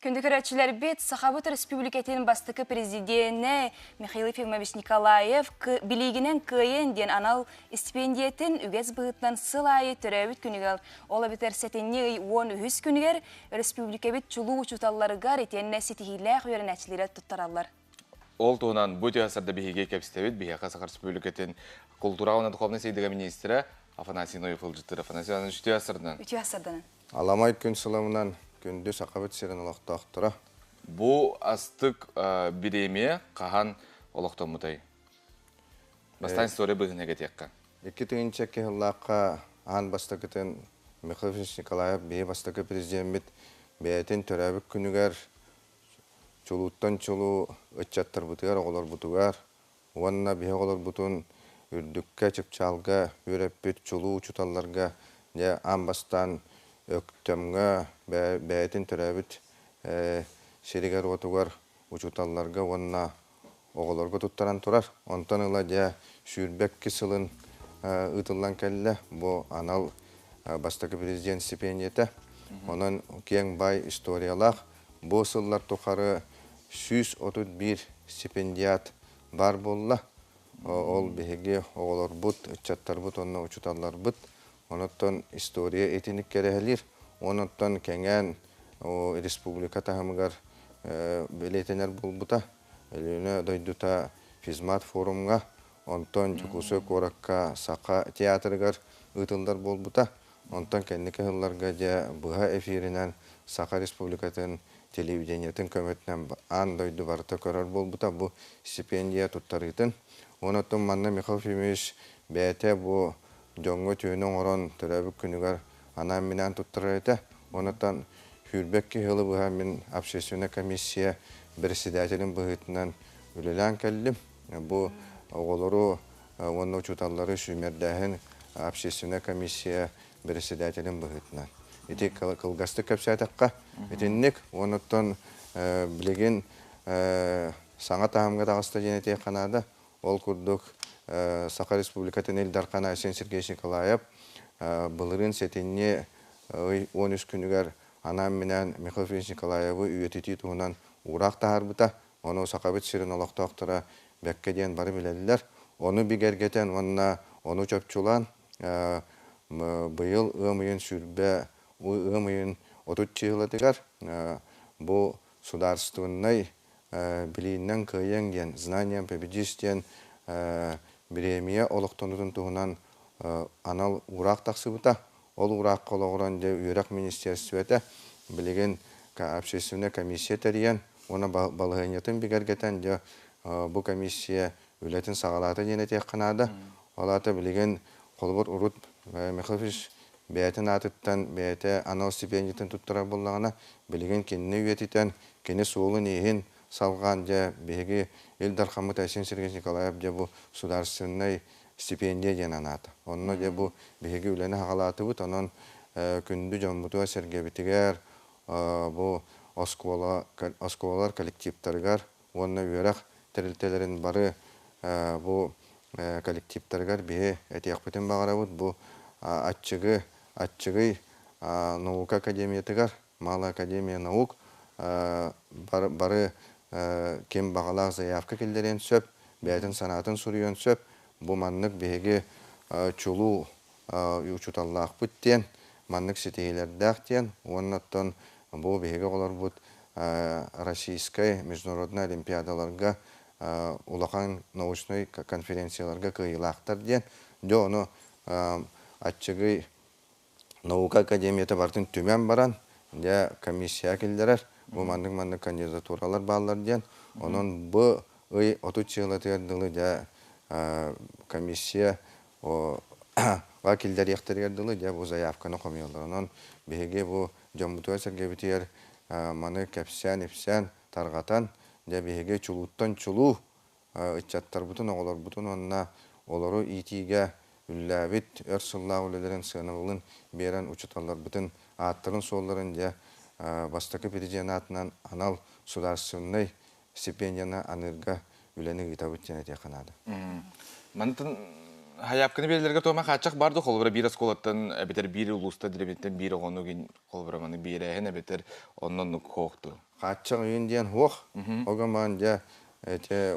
Күндікірәтшілер бет Сахабыт Республикатының бастықы президенті Михаил Ефимович Николаев білігінен күйен ден анал стипендиетін үгез бұғытнан сылайы түрәуіт күнігел. Ола бітер сәтенне 10 күнігер республика бет чулу учуталларыгар етенне сетихилі қойырын әтшілері тұттаралар. Ол туынан бұте асырда бігеге кәпістевет, бігеға Сахар Республикатын культуралына дұқовны сейдіға министрі Афанасий Ноев ұлжыттыр. Афанасий Анович, үте асырдан? Үте асырдан. Аламай күн сыламынан күнді Сахабыт серін олақтақтыра. Бұ астық біреме қаған олақтан мұтай. Бастан история бұғын әгетекқа. 2000 кехыллаққа аң бастықытын Михаил Николаев бей бастықы президент бәйтін төрәбік күнігер чулуттан чулу үтчаттар бұтығар, оғылар бұтығар. Оғанна бей оғылар бұтын үрдікке чыпчалға, үрәппет чулу ұчуталларға аң бастан өктемге бәйтін түрәбіт шерігер отуғар ұчуталларға онына оғыларға тұттаран тұрар. Онтан ұла жа шүрбек кісілін ұтылан кәлі бұл анал бастықы президент стипендиеті. Онын кең бай историялақ бұл сыллар тұқары 131 стипендият бар болла. Ол беге оғылар бұд, үтчаттар бұд, онына ұчуталлар бұд. Онуттан история етінік керехелер. Онуттан кәңән республика тағымығар білетенер болбыта. Әліні дойдута физмат форумға. Онтан жүкусі коракка сақа театрығар ұтылдар болбыта. Онтан кәнекі ғылларға де бұға эфирінен Сақа республикатын телевидениятын көмөтінен аң дойду барыта көрір болбыта. Бұл стипендия тұттарытын. Онуттан манна Михаил Ефимович бәйте бұл жоңғы түйінің орын түрәбік күнігер анам минан тұттыры еті. Онытан хүрбекке ғылы бұға мен общественная комиссия председателін бұғытынан үлілән кәлдім. Бұл оғылыру оны ұчуталары шүмердәхін общественная комиссия председателін бұғытынан. Еті қылғасты көпсәтіққа етіннік. Онытан білеген саңа тағымға тағысты женете қанады. Ол күрдік Сақа Республикатын Элдарқана Асен Сергеевич Николаев бұлырын сетенне 13 күнігер анам менен Михаил Николаевы үйететі туғынан ұрақ тағарбыта. Оны Сақабет сирин олақтақтыра бәккеден бары білелілер. Оны бігергетен, оны чөпчулан бұйыл ұмайын сүрбе, ұмайын отут чиғыладығар. Бұл сударствыннай білейіннен күйенген, знаниям победистен Биремия олықтонудың туғынан анал ұрақ тақсыбыта. Ол ұрақ қолығыран де үйрақ министерстветі білеген общественная комиссия тәрген. Оны балығынетін бігергетен де бұл комиссия үлетін сағалаты денеті қанады. Олаты білеген қолбыр ұрыт Михаил бәйтін атыттан бәйті анал стипендиятын тұттыра болағына білеген кеніне үйетітен, кені суылын ейін салған де беге Элдар Хамыт Асен Сергеевич Николаев де бұл сударственный стипендия ден анаты. Онына де бұл беге үлені хағалаты бұд, онын күнді жомбутуа сергебітігер, бұл осколалар коллективтарығар, онына үйерақ тәрілтелерін бары бұл коллективтарығар беге әтияқ бітін бағара бұд, бұл атчығы наука академиятығар, Мала академия наук, бары кем бағалақ заявка келдерен сөп, бәйтін санатын сұрыйын сөп, бұл маннық беге чулу ұчуталлақ бүттен, маннық сетейлердәқ тен, оннаттан бұл беге олар бұд Российскай международный олимпиадаларға улақан научной конференцияларға күйілақтар ден. Де оны атчығы наука академияты бартын төмен баран, де комиссия келдерер. Бұл мандық кандидатуралар бағалар ден. Оның бұл отут чығылатырдылы де комиссия вакилдер ектергерділі де бұл заявканы қомиялар. Оның беге бұл жамбутуа сәргебітер маны кәпсән, епсән, тарғатан де беге чулуттан чулу үтчаттар бұтын, оғылар бұтын. Онына олары итиге үлләбет, өрсылла үлелерін сығынығылын берен ұчыталар бұтын аттырын солларын де бастықы президентатынан анал сударственный стипендияны анырға үлені ғитабыт және текінады. Мантын хаяпканы белдерге тома қачақ барды қолыбыра бір асколаттан әбетер бір ұлыста діребеттен бір оғыны ген қолыбыра маны бір әйін әбетер онын қоқты. Қатчық үйін дейін хуақ. Оғаман жа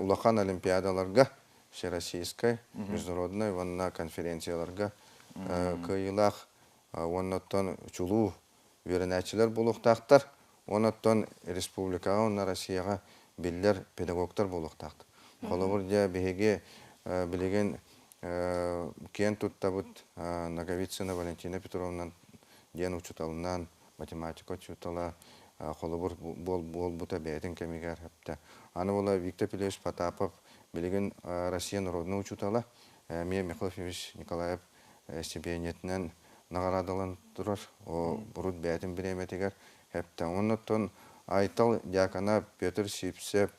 улахан олимпиадаларға, всероссийской, международной ванна конференцияларға кыйылақ, оннаттан чулу веренәчілер болуқтақтар, оннаттан республикаға, онна Россияға білдер педагогтар болуқтақтар. Қолы бір жа бігеге білеген кен туттабыт Наговицына Валентина Петровнан ден учуталынан математика учутала қолы бол бұта бәйтін кәмегер әпті. Аны ола Виктор Пилевич Потапов білеген Россия народны учутала. Мен Михаил Ильич Николаев стипендиятынан нағарадалан тұрар. Бұрыт бәйтін біреметегер әпті. Оннаттан Айтал Дякана Петр Сипсеп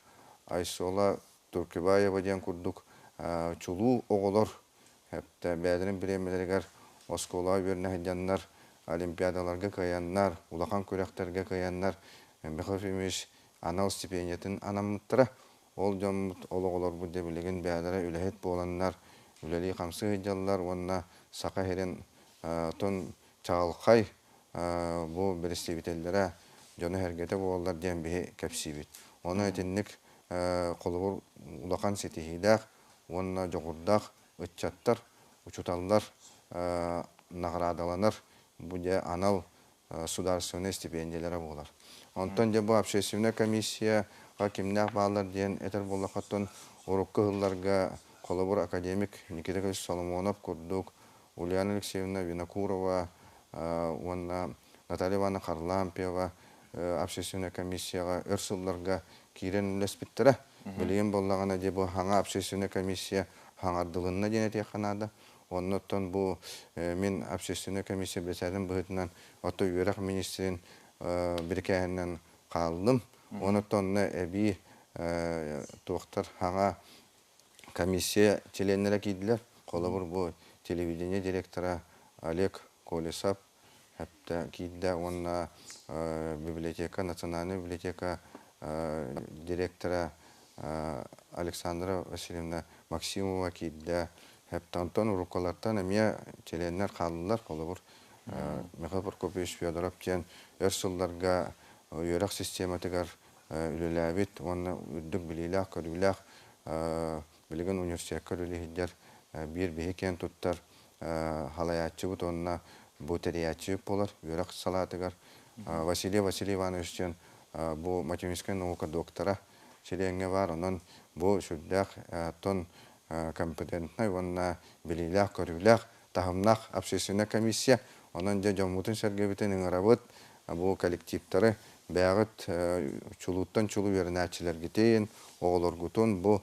Айсола Туркибаева ден күрдік чулу оғылар әпті бәдінің біремелерігер оскола веріне хәдянлар олимпиадаларға каяннар, улахан көрәқтерге каяннар, Михаил Ильич анал стипендиятын анамыттыра. Ол жамыт олығылар бұдде білеген бәдірі үләхет боланнар, үләли қамсы хеджалар, онына сақа херен тон чағылқай бұл бірістебетелдері жоны әргеті болалар ден бейі кәпсибет. Оны әтінлік қолығыр улахан сетихидақ, онына жоғырдақ, үтчаттар, учуталлар, нағырадаланар, бұде анал сударственный стипендиялары болар. Онтан же бұл общественная комиссия кимнақ бағалар ден әтір болақаттан урукка ғылларға қолыбыр академик Никита Ильич Соломонов күрдік, Ульяна Алексеевна Винокурова, Наталья Ивановна Харлампиева общественная комиссияға өрсылларға кирен үлеспіттірі. Білген болағана де бұл хаңа общественная комиссия хаңардылынна ден әте қанады. Оннаттан бұл мен общественная комиссия бәсәдім бұғытынан отто үйерақ министрин біркәйінен қалдым. Оннаттан әбі тоқтар хаңа комиссия теленлері кейділер. Қолы бұл телевидение директора Олег Колесап әпті кейді. Онна библиотека, национальная библиотека директора Александра Васильевна Максимова кейді. Хәптантан урукалардан әмия теленлер қалылар. Қолы бұр Михаил Прокопьевич Федоров кен өрсылларға үйерақ систематығар үліләбет. Оны үрдік білейләқ, көріләқ, білген университетка үлілігідер бір бейкен тұттар халаятчы бұд, онына бұтериятчы болар, үйерақ салатығар. Василий Ивановичтен бұл математическая наука доктора челенге бар, онын бұл шүрдәқ тон компетентный, онына білейләқ, көріләқ, тағымнақ общественная комиссия, онын жа жамутын сәргебетін ұңырабыд, бұл коллективтары бәғыт чулуттан чулу верінәтчілер кетейін, оғылыр күтін бұл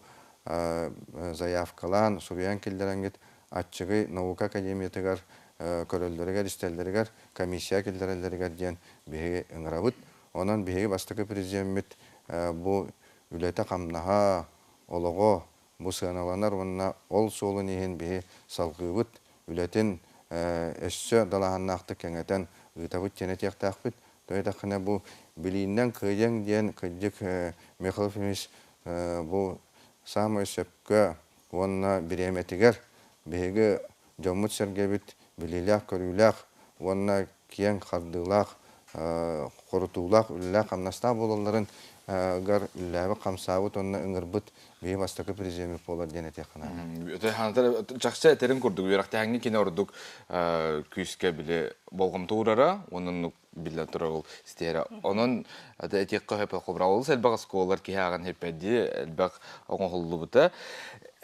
заявкалан, сұруян келдерінгет, атчығы наука академиятығар, көрілдерігер, істелдерігер, комиссия келдерілдерігер ден бейге ұңырабыд. Онын бейге бастықы президент бұл үлеті қамнаға, олығы, бұл сығаналанар, онына ол солын еген бейге салғыбыд, үлетін әшсі далағаннақты кәңетен ұйтабыд тенет яқтақпыд. Дойдақына бұл білейінден көйден ден көйдік Михаил Ильич бұл самый сөпкі онына біреметігер бейгі жомыт сәргебіт білейләқ, көріләқ, онына киен қардылақ, қорытулақ, үліләқ қамнаста болаларын гар үлләбі қамсауыт онына ұңырбыт бейі бастықы президент болар ден әтеқына. Жақсы әтерін көрдік, үйрақта әңгі кені ордық күйіске біле болғым туырара, оның білі тұра ол істері. Оның әтеққа хөпі қобыра олыс, әлбақ сколар кей аған хөпәді, әлбақ оғын қолды бұта.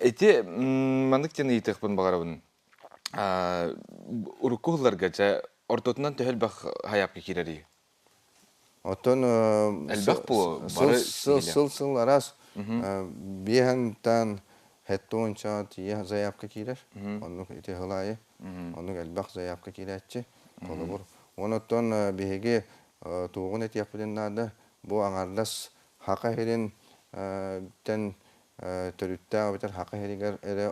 Әте, маңдық тені етіқпін бағарабын. Ұрыққы ғыларға жа, ортотынан төхел бақ хаяпқа керері? Отон әлбақ бұл бары сыл арас бейхантан хәтті онша тие заявка керер. Оның еті ғылайы, оның әлбақ заявка керетші. Онотон бейге туғын әт япыденнады. Бұл аңардас хақа херен тән түрітті абетер хақа херегер әрі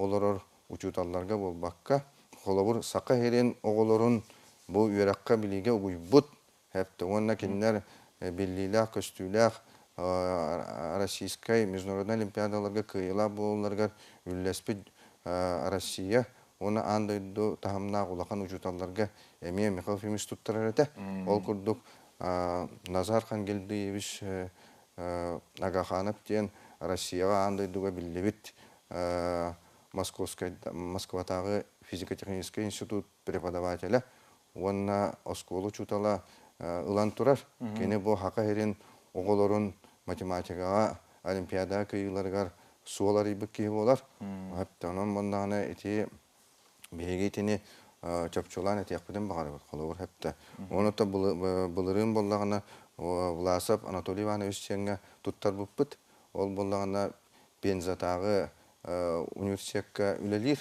олырыр учуталларға бол баққа. Қолабыр сақа херен оғылырын бұл үйераққа білеге ұйбұт. Hətta onunla kinler birliğler, köstüler, Российской международной олимпиадаlarga kıyıla boğularga üllespid Россия, onu andaydı tahamna ulaqan ucutallarga emiye Mikhail Ильич tutturar ete. Ol kurduk Назар Хангелдиевич Агаханов тен Россияға андайдуға білдебіт Москватағы физико-технический институт преподавателя. Онна осколу чутала ылан турар. Кені бұл хақа херен оғылырын математикаға, олимпиада күйілергар суолар ибік кейі болар. Хаптанын бұндағына еті бейгейтіні чапчулан етекпеден бағары бұд қолы бұр хапта. Оны та бұлырын болағына Власов Анатолий Иванович сенге туттар бұппыт. Ол болағына бензатағы университетке үлелер.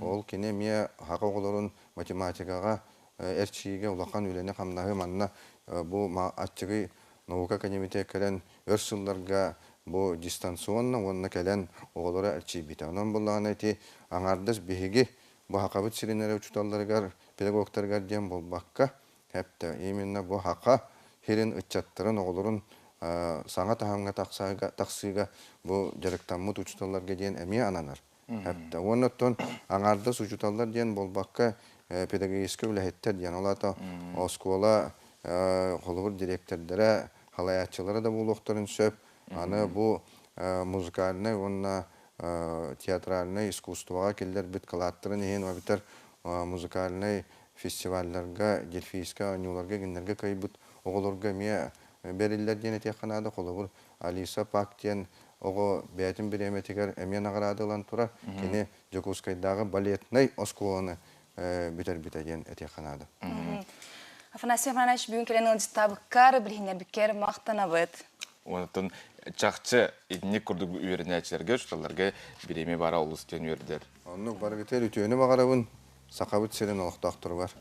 Ол кене мия хақа оғылырын математикаға әрчиге улақан үлене қамнағы манна бұл атчығы наука академите кәлен өрсылларға бұл дистанционно онына кәлен оғылыры әрчи біті. Онан болағына әте аңардыз бейге бұл хақабыт сиренері ұчуталарығар, педагогтарғар дем бұл баққа. Әпті, именно бұл хақа херін ұтчаттырын оғылырын саңа тахамға тақсыға бұл жарықтамыт ұчуталарға ден әме ананар. Әпті, оныттон аңардыз ұчуталар ден бұл баққа педагогический үләхеттер ден олата оскола қолығыр директордары, халаятчылары да бұл оқтарын сөп. Аны бұл музыкальный, онына театральный искусствоға келдер бит қалаттырын ең вабитар музыкальный фестивальларға, дельфийска, анюларға, гендерге кайбыт оғылырға мия берілдер дені текқанады қолығыр Алиса Пак ден оғы бәйтін біреметігер әмен ағырады ұлан тұрар. Кені Жокускайдағы балетнай осколаны бітер-бітер ден текқанады. Афанасий Афанасьевич, бүгін келен ылжытабыққар, білгендер біккер мақтана бұд. Онытын чақчы етіне күрдік үйерінәчілерге, ұшталарға біреме бара олыстен үйердер. Онық бары кетер үтіені бағарабын, сақабыт селен олықтақ тұры бар.